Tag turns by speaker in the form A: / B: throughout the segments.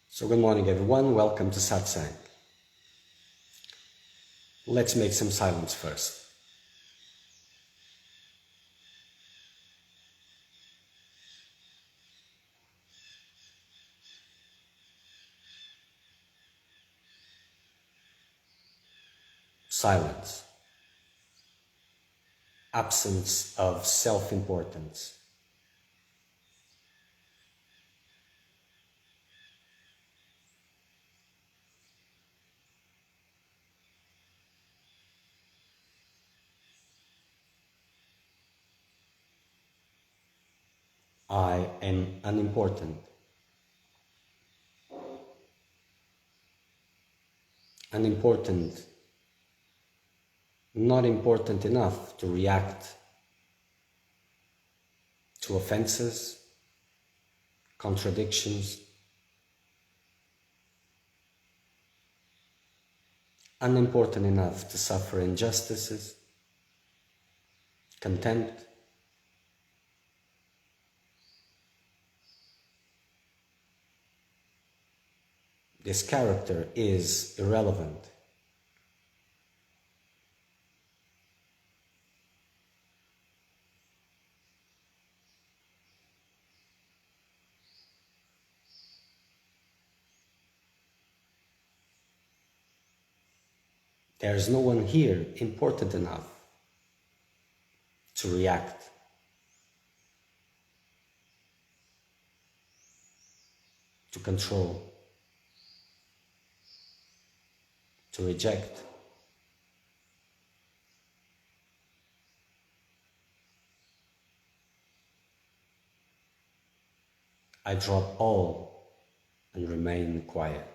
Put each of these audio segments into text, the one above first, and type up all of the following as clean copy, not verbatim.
A: So good morning everyone, welcome to Satsang. Let's make some silence first. Silence. Absence of self-importance. I am unimportant. Unimportant, not important enough to react to offenses, contradictions, unimportant enough to suffer injustices, contempt. This character is irrelevant. There is no one here important enough to react, to control, to reject. I drop all and remain quiet.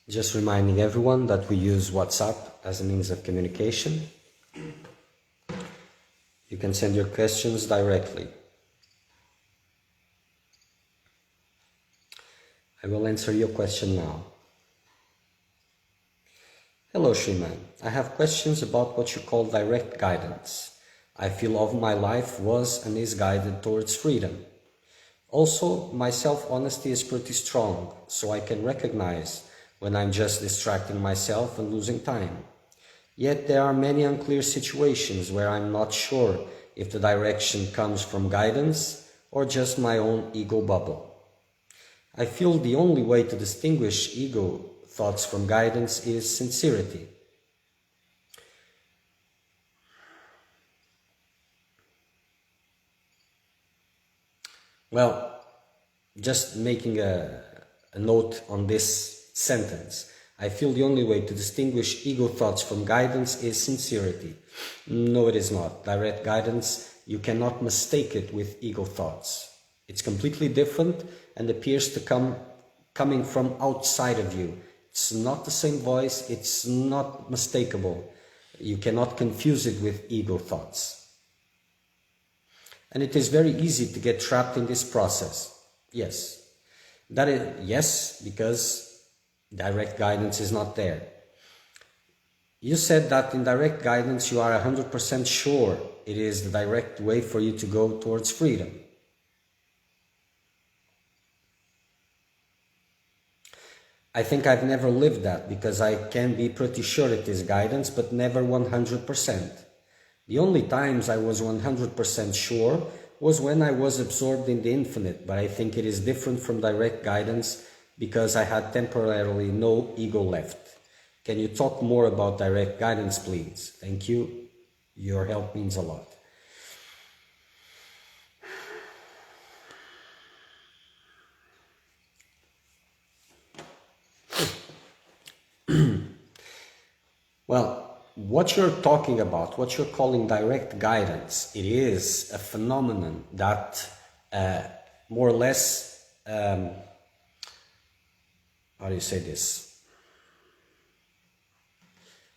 A: Just reminding everyone that we use WhatsApp as a means of communication. You can send your questions directly. I will answer your question now. Hello Sriman, I have questions about what you call direct guidance. I feel all of my life was and is guided towards freedom. Also, my self-honesty is pretty strong, so I can recognize when I'm just distracting myself and losing time. Yet there are many unclear situations where I'm not sure if the direction comes from guidance or just my own ego bubble. I feel the only way to distinguish ego thoughts from guidance is sincerity. Well, just making a note on this sentence. I feel the only way to distinguish ego thoughts from guidance is sincerity. No, it is not. Direct guidance, you cannot mistake it with ego thoughts. It's completely different and appears to coming from outside of you. It's not the same voice, it's not mistakable. You cannot confuse it with ego thoughts. And it is very easy to get trapped in this process. Yes. Yes, because direct guidance is not there. You said that in direct guidance you are 100% sure it is the direct way for you to go towards freedom. I think I've never lived that because I can be pretty sure it is guidance, but never 100%. The only times I was 100% sure was when I was absorbed in the infinite, but I think it is different from direct guidance because I had temporarily no ego left. Can you talk more about direct guidance, please? Thank you. Your help means a lot. Well, what you're talking about, what you're calling direct guidance, it is a phenomenon that more or less, how do you say this,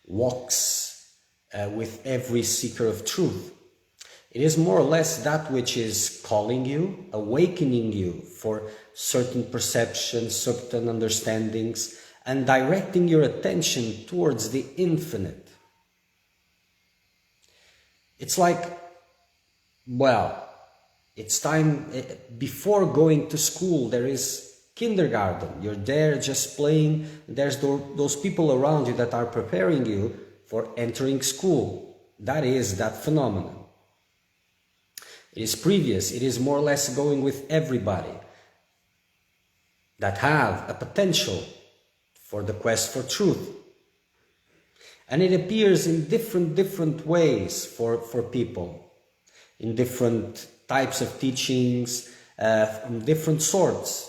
A: walks with every seeker of truth. It is more or less that which is calling you, awakening you for certain perceptions, certain understandings, and directing your attention towards the infinite. It's like, well, it's time, before going to school, there is kindergarten. You're there just playing. There's those people around you that are preparing you for entering school. That is that phenomenon. It is previous. It is more or less going with everybody that have a potential for the quest for truth. And it appears in different ways for people, in different types of teachings, from different sorts.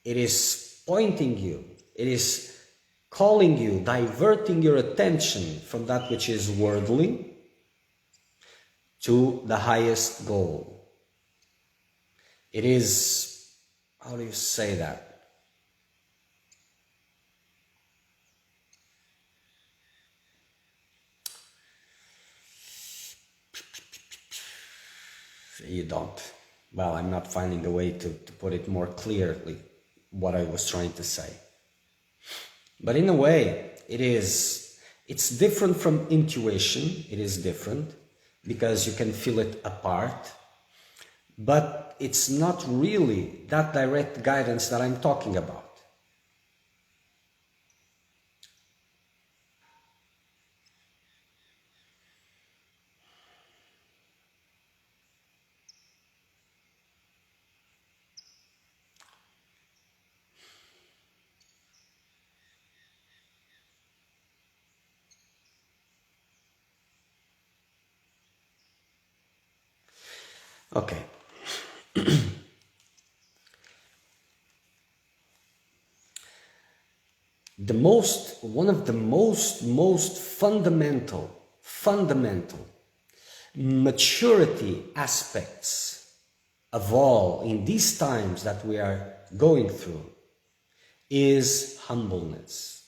A: It is pointing you, it is calling you, diverting your attention from that which is worldly to the highest goal. It is, how do you say that? You don't. Well, I'm not finding a way to put it more clearly, what I was trying to say. But in a way, it's different from intuition. It is different because you can feel it apart. But it's not really that direct guidance that I'm talking about. Okay. One of the most fundamental maturity aspects of all in these times that we are going through is humbleness.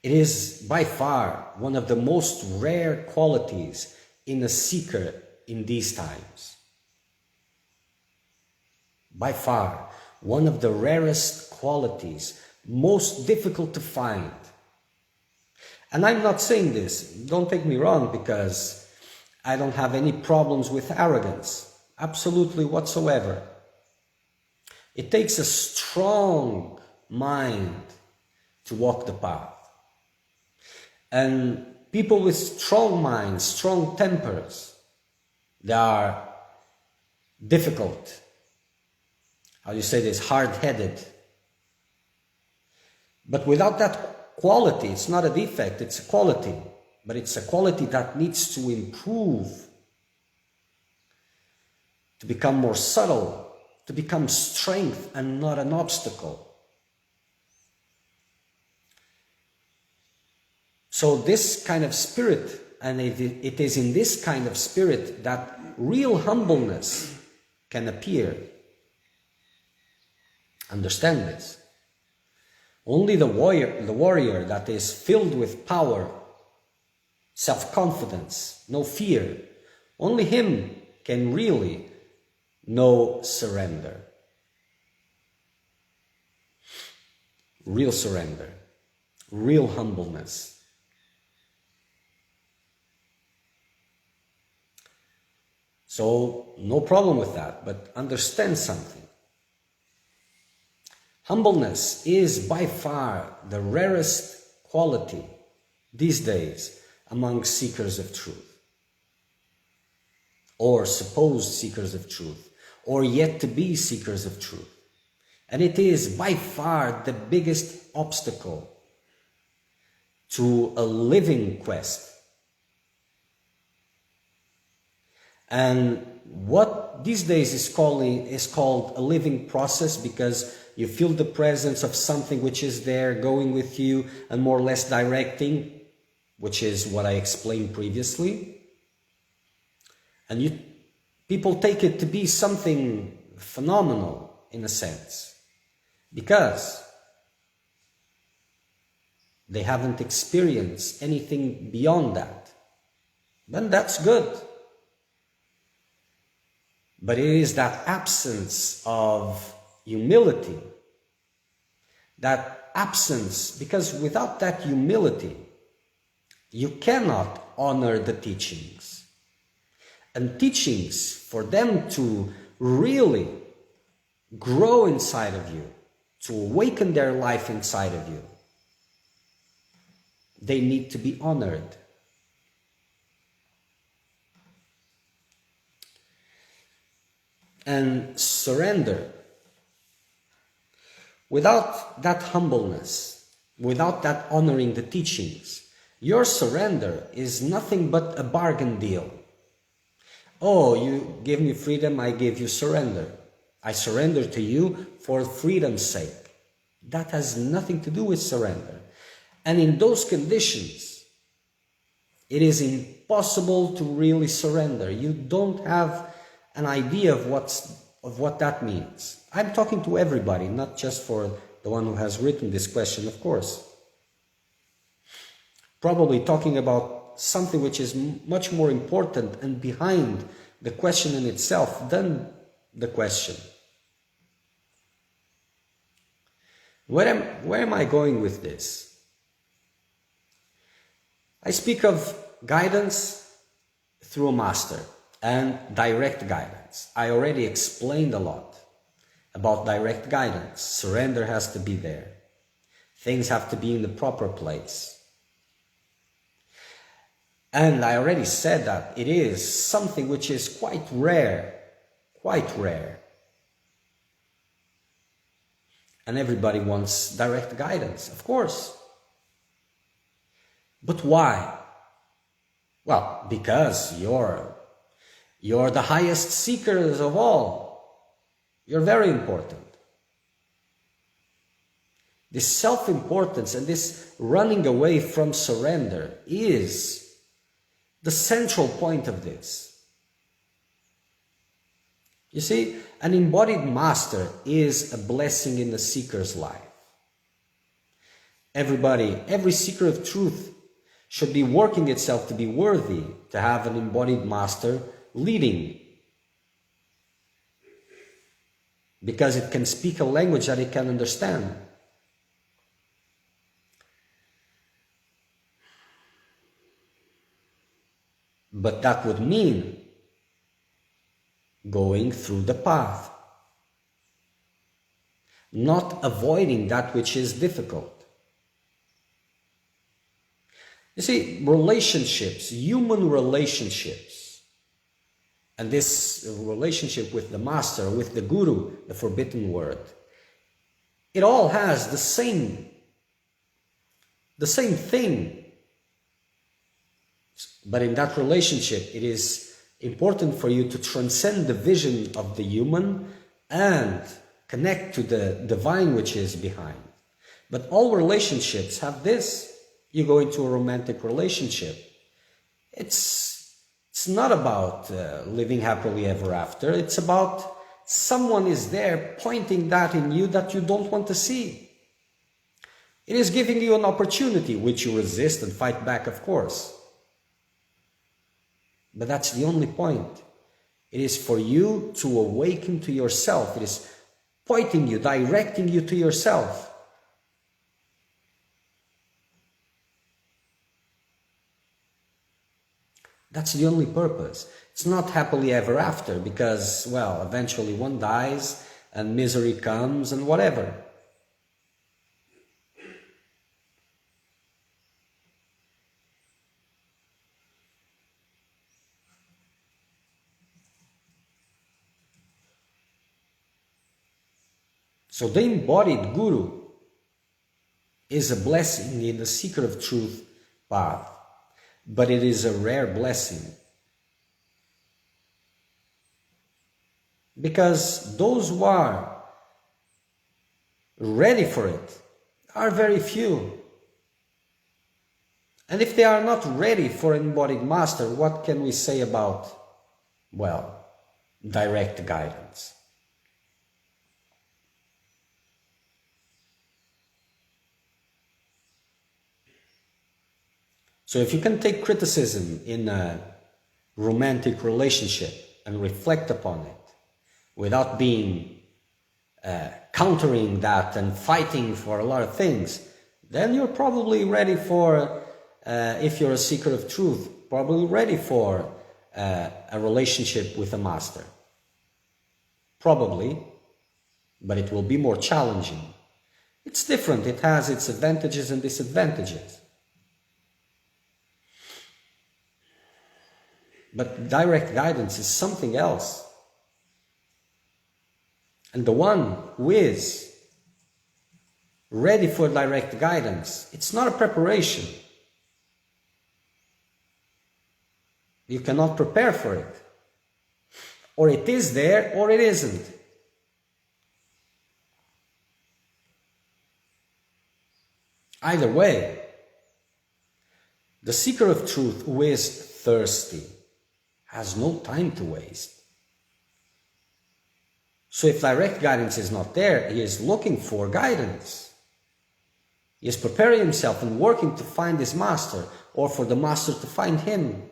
A: It is by far one of the most rare qualities in a seeker in these times. By far, one of the rarest qualities, most difficult to find. And I'm not saying this, don't take me wrong, because I don't have any problems with arrogance, absolutely whatsoever. It takes a strong mind to walk the path. And people with strong minds, strong tempers, they are difficult. How do you say this? Hard-headed. But without that quality, it's not a defect, it's a quality. But it's a quality that needs to improve, to become more subtle, to become strength and not an obstacle. So this kind of spirit, and it is in this kind of spirit that real humbleness can appear. Understand this. Only the warrior that is filled with power, self-confidence, no fear, only him can really know surrender. Real surrender, real humbleness. So, no problem with that, but understand something. Humbleness is by far the rarest quality these days among seekers of truth, or supposed seekers of truth, or yet to be seekers of truth. And it is by far the biggest obstacle to a living quest. And what these days is called a living process, because you feel the presence of something which is there going with you and more or less directing, which is what I explained previously. And people take it to be something phenomenal in a sense, because they haven't experienced anything beyond that. Then that's good. But it is that absence of humility, that absence, because without that humility, you cannot honor the teachings. And teachings, for them to really grow inside of you, to awaken their life inside of you, they need to be honored. And surrender. Without that humbleness, without that honoring the teachings, your surrender is nothing but a bargain deal. Oh, you give me freedom, I give you surrender. I surrender to you for freedom's sake. That has nothing to do with surrender. And in those conditions, it is impossible to really surrender. You don't have an idea of what that means. I'm talking to everybody, not just for the one who has written this question, of course. Probably talking about something which is much more important and behind the question in itself than the question. Where am I going with this? I speak of guidance through a master and direct guidance. I already explained a lot about direct guidance. Surrender has to be there. Things have to be in the proper place. And I already said that it is something which is quite rare. And everybody wants direct guidance, of course. But why? Well, because you're the highest seekers of all. You're very important. This self-importance and this running away from surrender is the central point of this. You see, an embodied master is a blessing in the seeker's life. Everybody, every seeker of truth should be working itself to be worthy to have an embodied master leading, because it can speak a language that it can understand. But that would mean going through the path, not avoiding that which is difficult. You see, relationships, human relationships, and this relationship with the master, with the guru, the forbidden word, it all has the same thing. But in that relationship, it is important for you to transcend the vision of the human and connect to the divine which is behind. But all relationships have this. You go into a romantic relationship. It's not about living happily ever after. It's about someone is there pointing that in you that you don't want to see. It is giving you an opportunity, which you resist and fight back, of course. But that's the only point. It is for you to awaken to yourself. It is pointing you, directing you to yourself. That's the only purpose. It's not happily ever after because, well, eventually one dies and misery comes and whatever. So the embodied guru is a blessing in the seeker of truth path. But it is a rare blessing, because those who are ready for it are very few. And if they are not ready for an embodied master, what can we say about, well, direct guidance? So if you can take criticism in a romantic relationship and reflect upon it without being countering that and fighting for a lot of things, then you're probably ready for, if you're a seeker of truth, probably ready for a relationship with a master. Probably, but it will be more challenging. It's different. It has its advantages and disadvantages. But direct guidance is something else. And the one who is ready for direct guidance, it's not a preparation. You cannot prepare for it. Or it is there, or it isn't. Either way, the seeker of truth who is thirsty has no time to waste. So if direct guidance is not there, he is looking for guidance. He is preparing himself and working to find his master, or for the master to find him.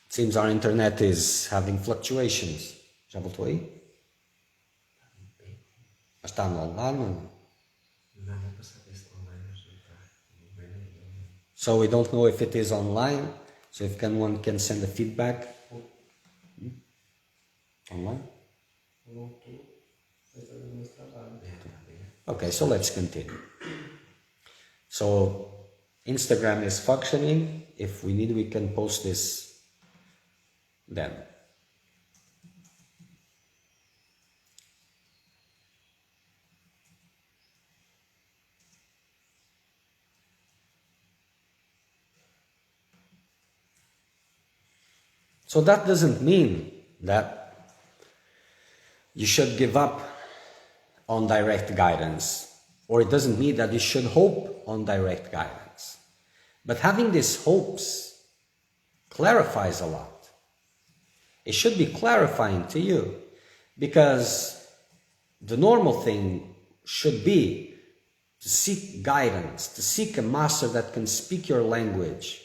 A: Seems our internet is having fluctuations. Já voltou aí? Mas está online? So we don't know if it is online. So if anyone can send a feedback. Online? Okay, so let's continue. So Instagram is functioning. If we need, we can post this then. So that doesn't mean that you should give up on direct guidance, or it doesn't mean that you should hope on direct guidance. But having these hopes clarifies a lot. It should be clarifying to you, because the normal thing should be to seek guidance, to seek a master that can speak your language.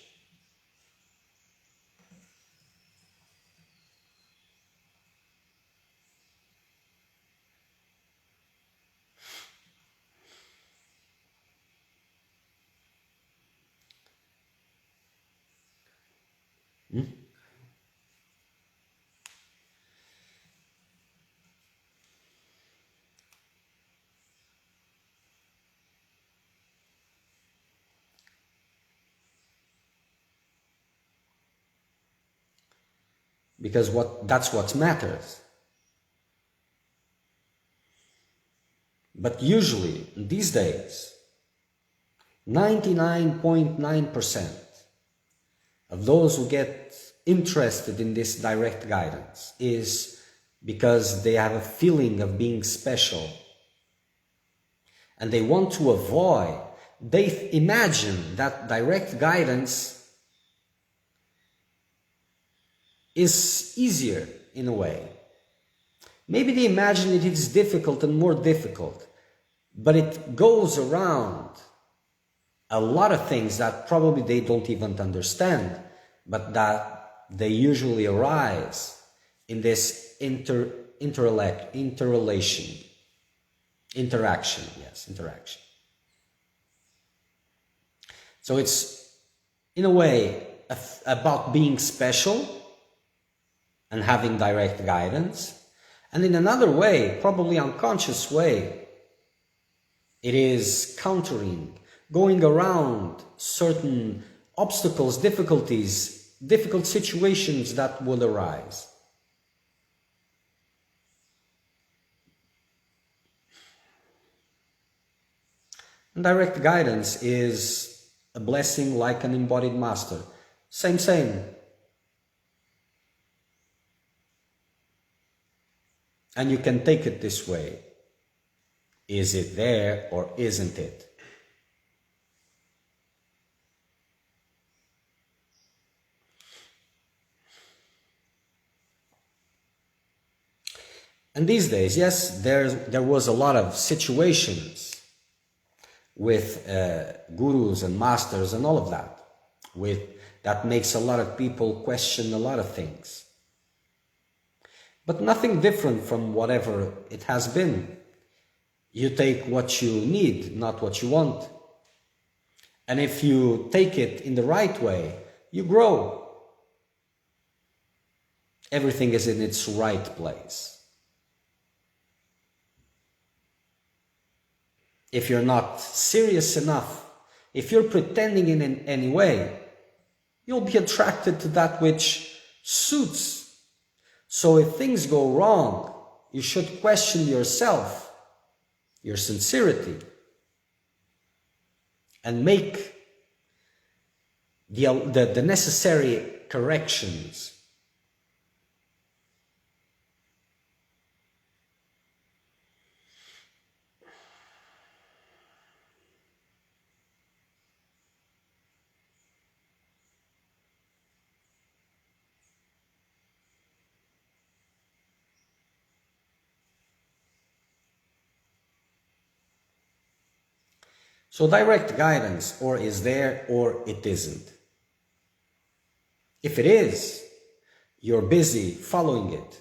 A: Because that's what matters. But usually, these days, 99.9% of those who get interested in this direct guidance is because they have a feeling of being special. And they want to avoid, they imagine that direct guidance is easier in a way. Maybe they imagine it is difficult and more difficult, but it goes around a lot of things that probably they don't even understand, but that they usually arise in this interaction. So it's, in a way, about being special and having direct guidance. And in another way, probably unconscious way, it is countering, going around certain obstacles, difficulties, difficult situations that would arise. And direct guidance is a blessing like an embodied master. Same. And you can take it this way. Is it there or isn't it? And these days, yes, there was a lot of situations with gurus and masters and all of that, that makes a lot of people question a lot of things. But nothing different from whatever it has been. You take what you need, not what you want. And if you take it in the right way, you grow. Everything is in its right place. If you're not serious enough, if you're pretending in any way, you'll be attracted to that which suits. So if things go wrong, you should question yourself, your sincerity, and make the necessary corrections. So direct guidance, or is there or it isn't. If it is, you're busy following it.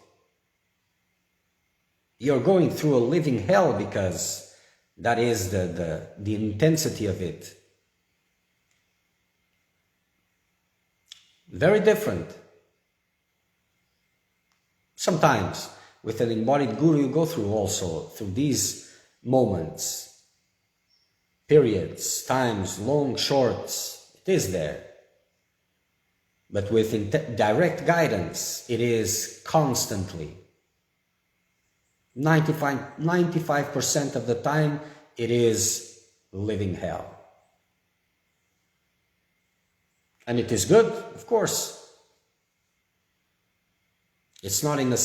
A: You're going through a living hell because that is the intensity of it. Very different. Sometimes with an embodied guru you go through these moments. Periods, times, long, shorts, it is there. But with direct guidance, it is constantly. 95% of the time, it is living hell. And it is good, of course. It's not in a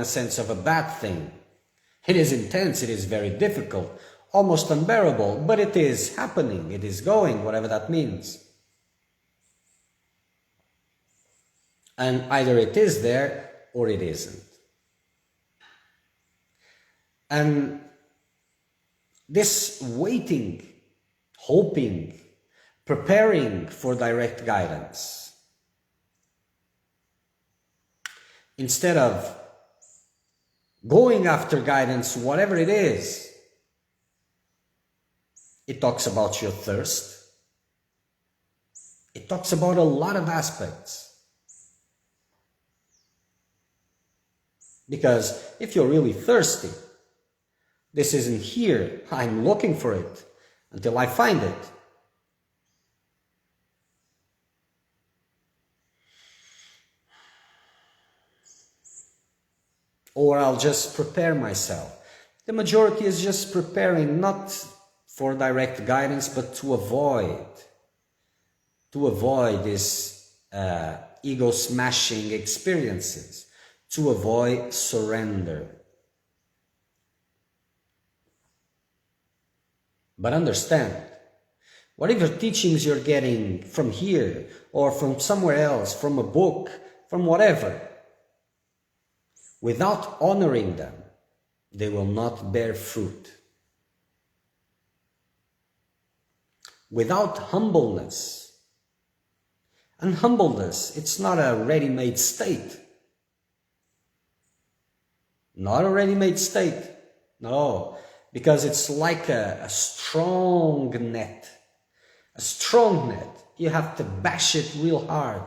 A: sense of a bad thing. It is intense, it is very difficult, almost unbearable, but it is happening, it is going, whatever that means. And either it is there or it isn't. And this waiting, hoping, preparing for direct guidance, instead of going after guidance, whatever it is, it talks about your thirst. It talks about a lot of aspects. Because if you're really thirsty, this isn't here, I'm looking for it until I find it. Or I'll just prepare myself. The majority is just preparing, not for direct guidance, but to avoid these ego-smashing experiences, to avoid surrender. But understand, whatever teachings you're getting from here, or from somewhere else, from a book, from whatever, without honoring them, they will not bear fruit. Without humbleness, and humbleness, it's not a ready-made state. Not a ready-made state, no, because it's like a strong net. A strong net, you have to bash it real hard.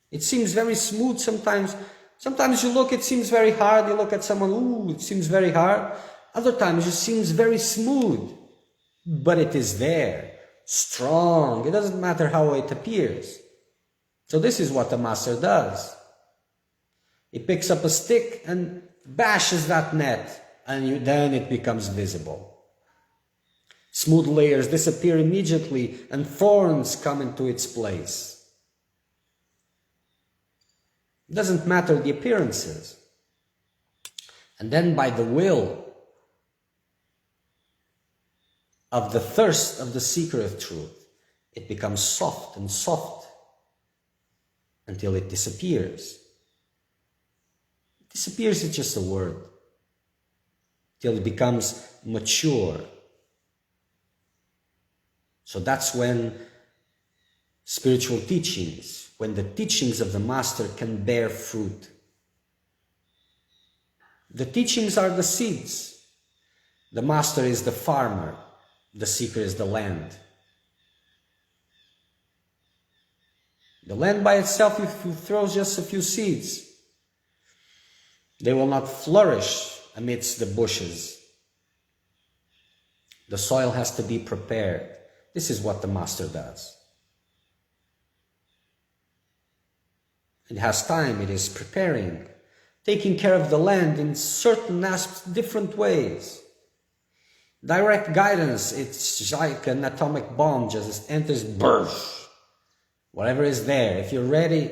A: It seems very smooth sometimes. Sometimes you look, it seems very hard. You look at someone, ooh, it seems very hard. Other times it seems very smooth, but it is there, strong. It doesn't matter how it appears. So this is what the master does. He picks up a stick and bashes that net, and then it becomes visible. Smooth layers disappear immediately, and thorns come into its place. It doesn't matter the appearances. And then by the will of the thirst of the seeker of truth, it becomes soft and soft until it disappears. Disappears is just a word. Till it becomes mature. So that's when spiritual teachings, when the teachings of the master can bear fruit. The teachings are the seeds. The master is the farmer. The seeker is the land. The land by itself, if you throw just a few seeds, they will not flourish amidst the bushes. The soil has to be prepared. This is what the master does. It has time, it is preparing, taking care of the land in certain different ways. Direct guidance, it's like an atomic bomb, just enters, burst. Whatever is there, if you're ready,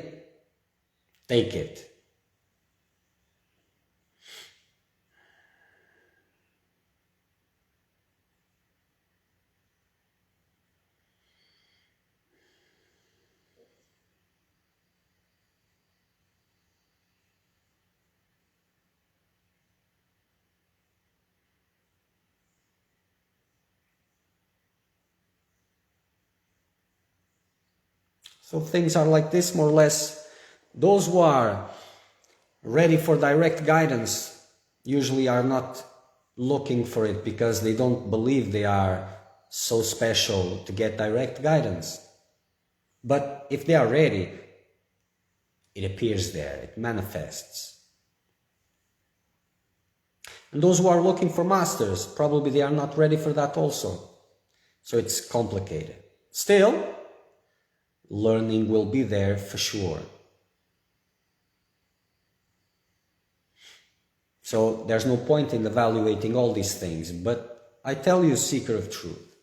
A: take it. So things are like this, more or less. Those who are ready for direct guidance usually are not looking for it because they don't believe they are so special to get direct guidance. But if they are ready, it appears there, it manifests. And those who are looking for masters, probably they are not ready for that also. So it's complicated. Still, learning will be there for sure. So there's no point in evaluating all these things, but I tell you, seeker of truth,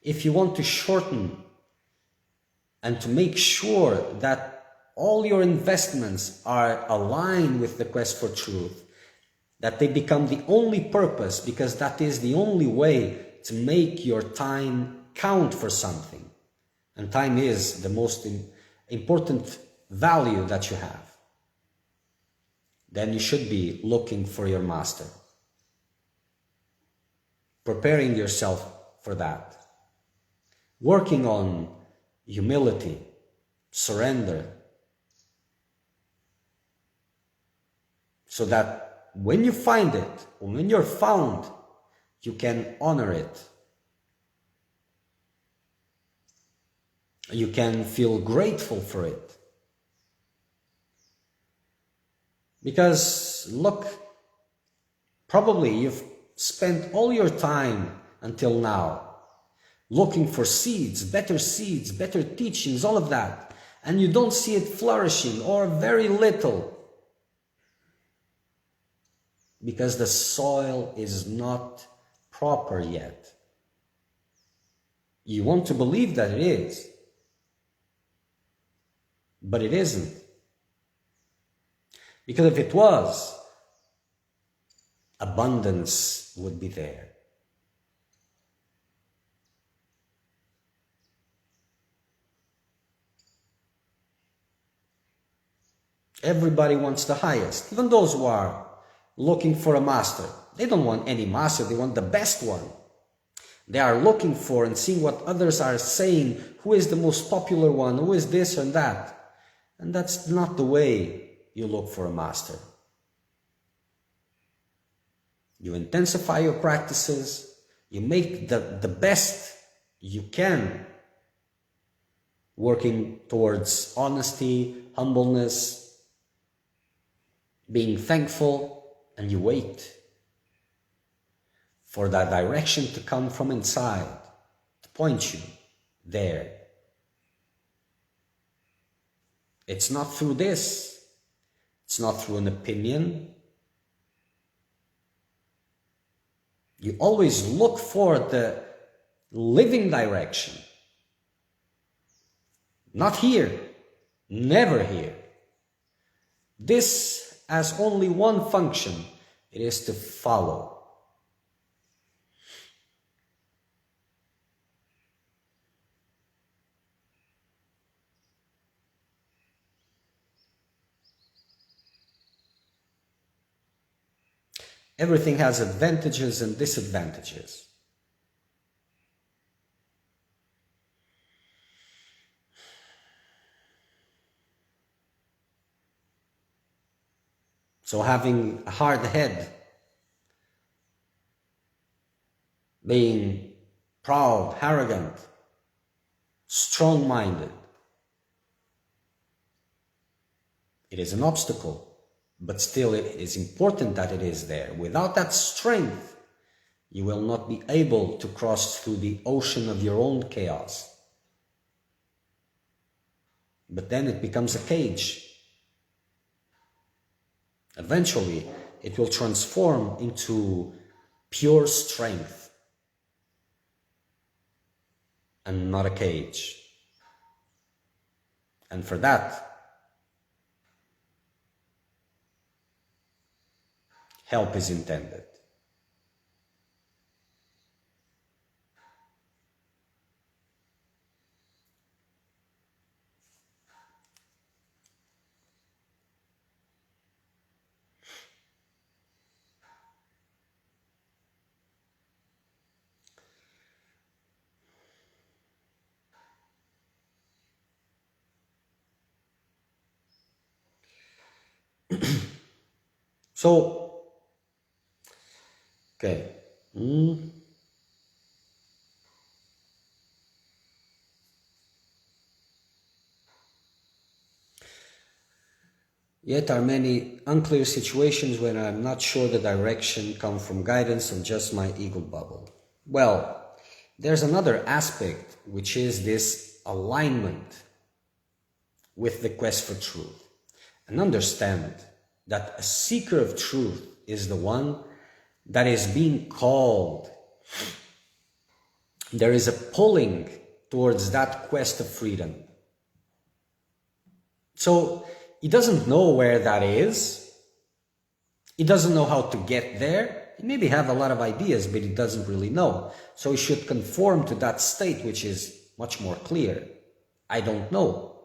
A: if you want to shorten and to make sure that all your investments are aligned with the quest for truth, that they become the only purpose, because that is the only way to make your time count for something. And time is the most important value that you have. Then you should be looking for your master, preparing yourself for that, working on humility, surrender, so that when you find it, or when you're found, you can honor it. You can feel grateful for it. Because look, probably you've spent all your time until now looking for seeds, better teachings, all of that, and you don't see it flourishing, or very little, because the soil is not proper yet. You want to believe that it is, but it isn't. Because if it was, abundance would be there. Everybody wants the highest, even those who are looking for a master. They don't want any master, they want the best one. They are looking for and seeing what others are saying, who is the most popular one, who is this and that. And that's not the way you look for a master. You intensify your practices, you make the best you can, working towards honesty, humbleness, being thankful, and you wait for that direction to come from inside, to point you there. It's not through this, it's not through an opinion. You always look for the living direction. Not here, never here. This has only one function, it is to follow. Everything has advantages and disadvantages. So having a hard head, being proud, arrogant, strong-minded, it is an obstacle. But still, it is important that it is there. Without that strength, you will not be able to cross through the ocean of your own chaos. But then it becomes a cage. Eventually, it will transform into pure strength and not a cage. And for that, help is intended. So, okay. Yet are many unclear situations when I'm not sure the direction come from guidance or just my ego bubble. Well, there's another aspect, which is this alignment with the quest for truth. And understand that a seeker of truth is the one that is being called. There is a pulling towards that quest of freedom. So he doesn't know where that is. He doesn't know how to get there. He maybe have a lot of ideas, but he doesn't really know. So he should conform to that state, which is much more clear. I don't know.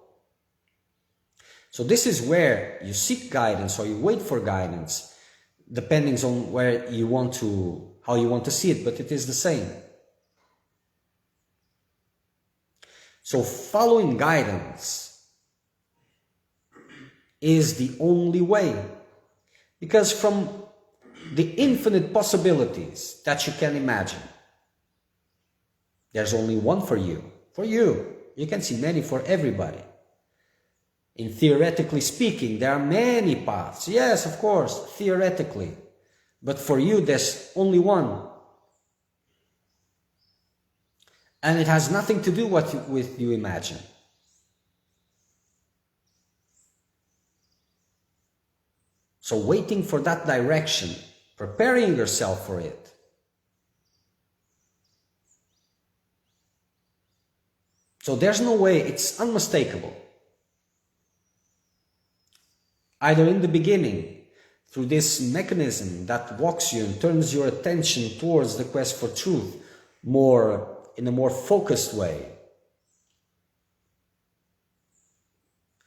A: So this is where you seek guidance or you wait for guidance, depending on where you want to, how you want to see it, but it is the same. So following guidance is the only way, because from the infinite possibilities that you can imagine, there's only one for you. For you. You can see many for everybody. In theoretically speaking, there are many paths. Yes, of course, theoretically. But for you, there's only one. And it has nothing to do with you imagine. So waiting for that direction, preparing yourself for it. So there's no way, it's unmistakable. Either in the beginning, through this mechanism that walks you and turns your attention towards the quest for truth in a more focused way.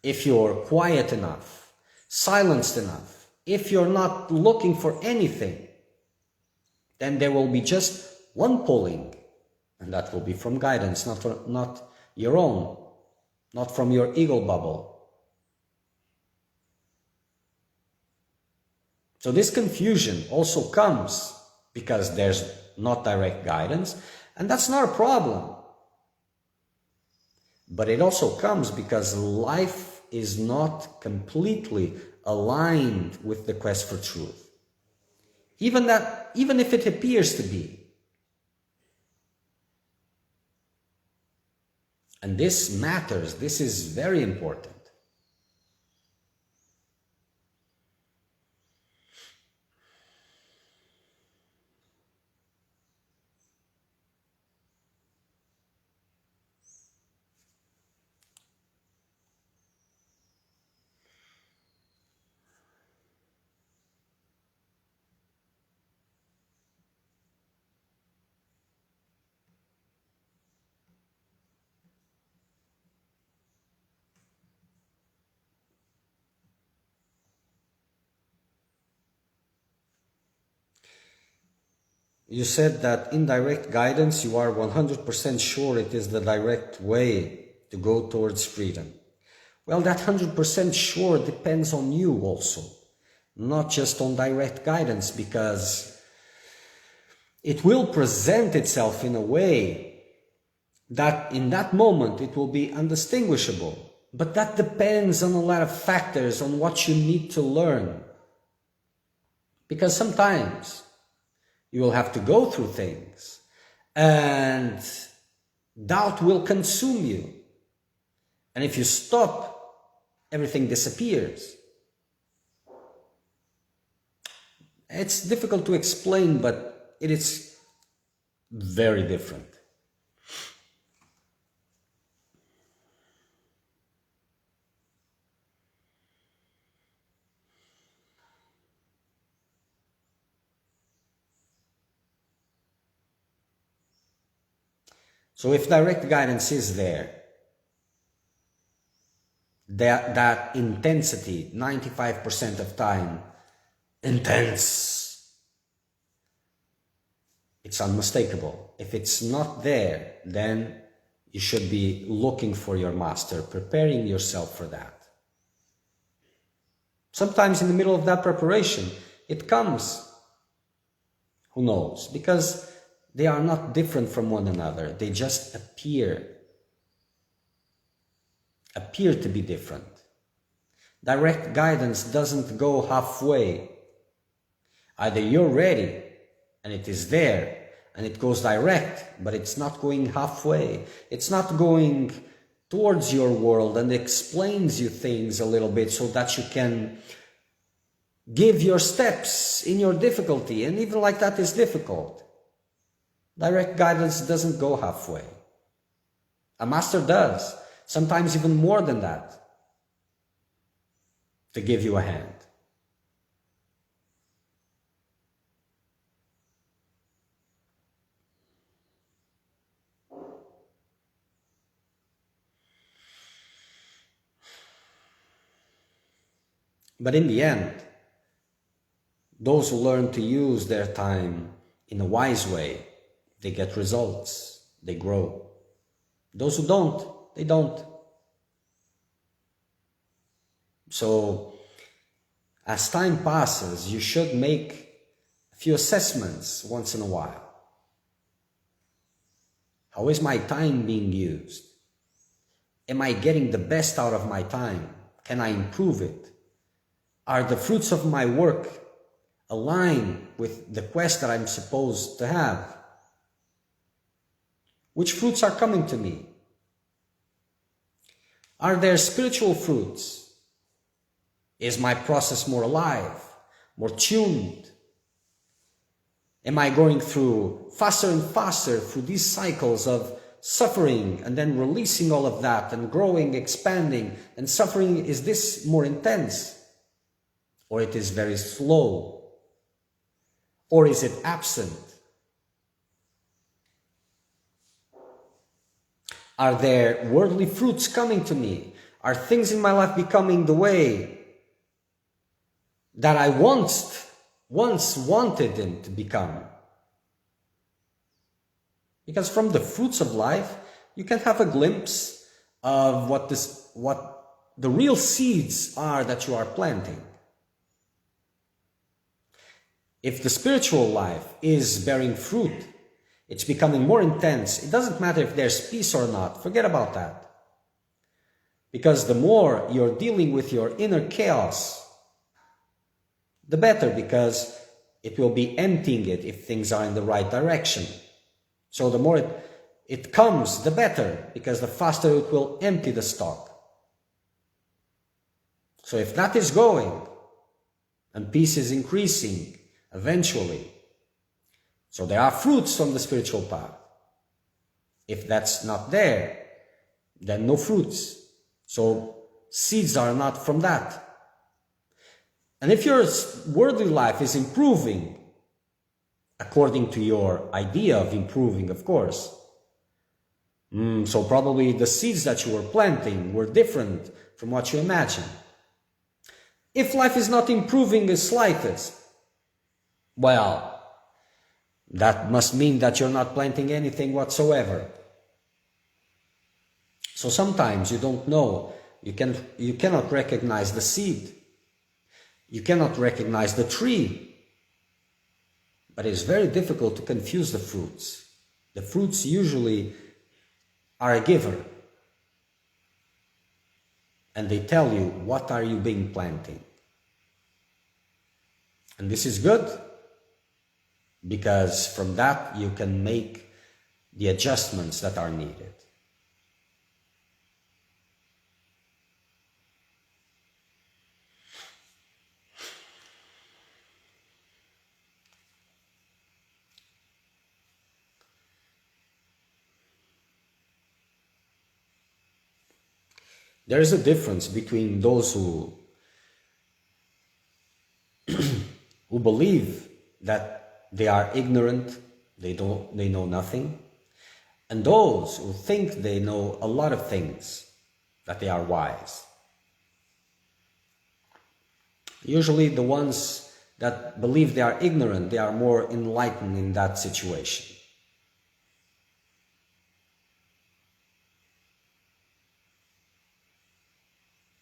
A: If you're quiet enough, silenced enough, if you're not looking for anything, then there will be just one pulling, and that will be from guidance, not your own, not from your ego bubble. So this confusion also comes because there's not direct guidance, and that's not a problem. But it also comes because life is not completely aligned with the quest for truth. Even if it appears to be. And this matters, this is very important. You said that in direct guidance, you are 100% sure it is the direct way to go towards freedom. Well, that 100% sure depends on you also, not just on direct guidance, because it will present itself in a way that in that moment it will be undistinguishable. But that depends on a lot of factors, on what you need to learn. Because sometimes you will have to go through things, and doubt will consume you. And if you stop, everything disappears. It's difficult to explain, but it is very different. So if direct guidance is there, that intensity, 95% of time, intense, it's unmistakable. If it's not there, then you should be looking for your master, preparing yourself for that. Sometimes in the middle of that preparation, it comes. Who knows? Because they are not different from one another. They just appear to be different. Direct guidance doesn't go halfway. Either you're ready and it is there and it goes direct, but it's not going halfway. It's not going towards your world and explains you things a little bit so that you can give your steps in your difficulty, and even like that is difficult. Direct guidance doesn't go halfway. A master does, sometimes even more than that. to give you a hand. But in the end, those who learn to use their time in a wise way, they get results, they grow. Those who don't, they don't. So, as time passes, you should make a few assessments once in a while. How is my time being used? Am I getting the best out of my time? Can I improve it? Are the fruits of my work aligned with the quest that I'm supposed to have? Which fruits are coming to me? Are there spiritual fruits? Is my process more alive, more tuned? Am I going through faster and faster through these cycles of suffering and then releasing all of that and growing, expanding, and suffering? Is this more intense? Or it is very slow? Or is it absent? Are there worldly fruits coming to me? Are things in my life becoming the way that I once wanted them to become? Because from the fruits of life, you can have a glimpse of what the real seeds are that you are planting. If the spiritual life is bearing fruit, it's becoming more intense. It doesn't matter if there's peace or not. Forget about that. Because the more you're dealing with your inner chaos, the better, because it will be emptying it if things are in the right direction. So the more it comes, the better, because the faster it will empty the stock. So if that is going, and peace is increasing, eventually, so there are fruits from the spiritual path. If that's not there, then no fruits. So seeds are not from that. And if your worldly life is improving, according to your idea of improving, of course, so probably the seeds that you were planting were different from what you imagined. If life is not improving the slightest, well, that must mean that you're not planting anything whatsoever. So sometimes you don't know. You cannot recognize the seed. You cannot recognize the tree. But it's very difficult to confuse the fruits. The fruits usually are a giver. And they tell you, what are you being planting? And this is good, because from that you can make the adjustments that are needed. There is a difference between those who believe that they are ignorant, they know nothing, and those who think they know a lot of things, that they are wise. Usually the ones that believe they are ignorant, they are more enlightened in that situation.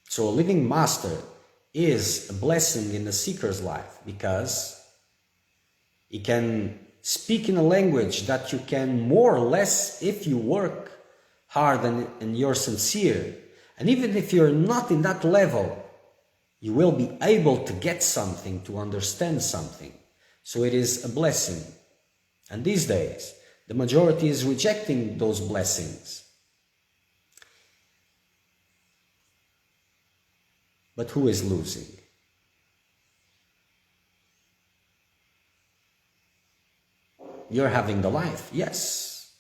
A: So a living master is a blessing in the seeker's life, because he can speak in a language that you can more or less, if you work hard and you're sincere, and even if you're not in that level, you will be able to get something, to understand something. So it is a blessing. And these days, the majority is rejecting those blessings. But who is losing? You're having the life, yes.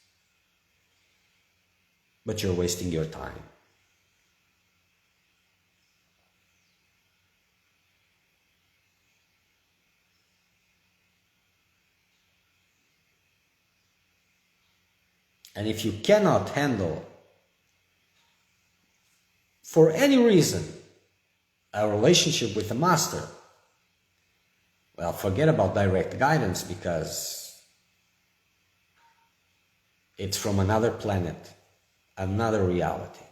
A: But you're wasting your time. And if you cannot handle, for any reason, a relationship with the Master, well, forget about direct guidance, because it's from another planet, another reality.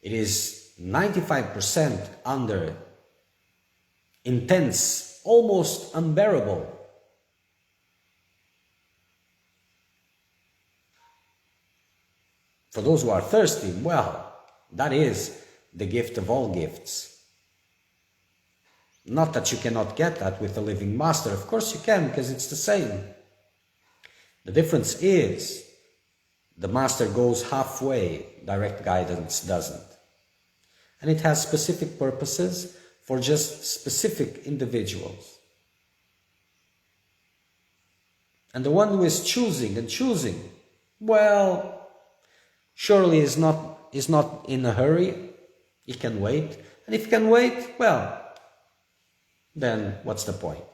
A: It is 95% under intense, almost unbearable for those who are thirsty. Well, that is the gift of all gifts. Not that you cannot get that with the living Master. Of course you can, because it's the same. The difference is the Master goes halfway, direct guidance doesn't. And it has specific purposes for just specific individuals. And the one who is choosing and choosing, well, surely is not in a hurry. He can wait. And if he can wait, well, then what's the point?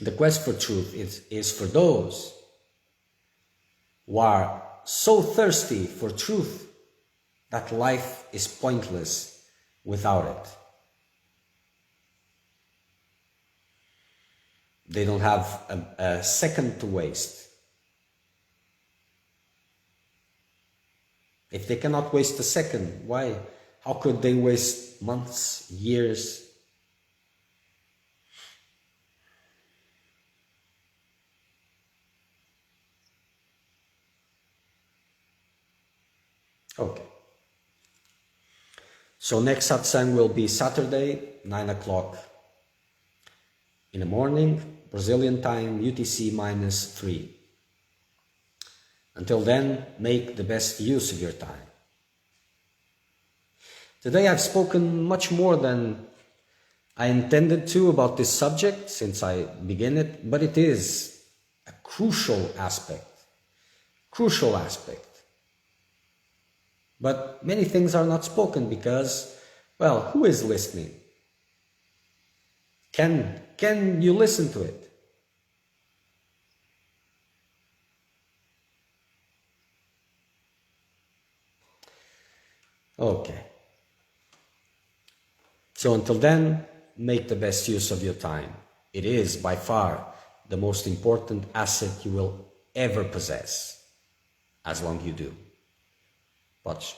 A: The quest for truth is for those who are so thirsty for truth that life is pointless without it. They don't have a second to waste. If they cannot waste a second, why? How could they waste months, years? Okay. So next satsang will be Saturday, 9 o'clock in the morning, Brazilian time, UTC -3. Until then, make the best use of your time. Today I've spoken much more than I intended to about this subject since I began it, but it is a crucial aspect. But many things are not spoken because, well, who is listening? Can you listen to it? Okay. So until then, make the best use of your time. It is by far the most important asset you will ever possess, as long as you do. Watch.